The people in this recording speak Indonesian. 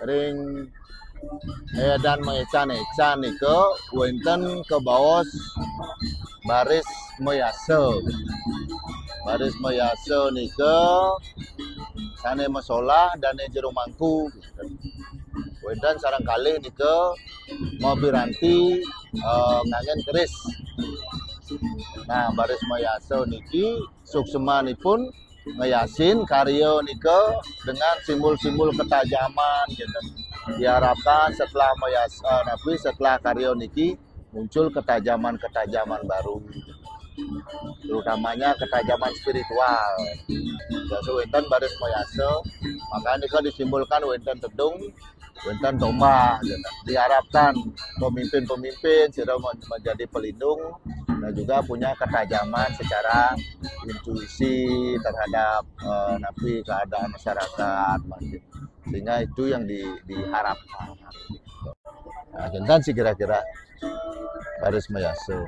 ring dan mengecan-ecan nike wonten ke bawah baris mayase. Baris mayase nike sane masalah dan jero mangku. Wonten sareng kalih nike mau piranti ngangen keris. Nah, baris mayase niki suksemanipun ngeyasin karya nika dengan simbol-simbol ketajaman gitu. Diharapkan setelah setelah karya niki muncul ketajaman-ketajaman baru, terutamanya ketajaman spiritual. Jadi wonten baris mayase, maka nika disimbolkan wonten tedung, wonten tombak. Gitu. Diharapkan pemimpin-pemimpin sudah menjadi pelindung dan juga punya ketajaman secara intuisi terhadap keadaan masyarakat, sehingga itu yang diharapkan. Nah, sih kira-kira baris mayase.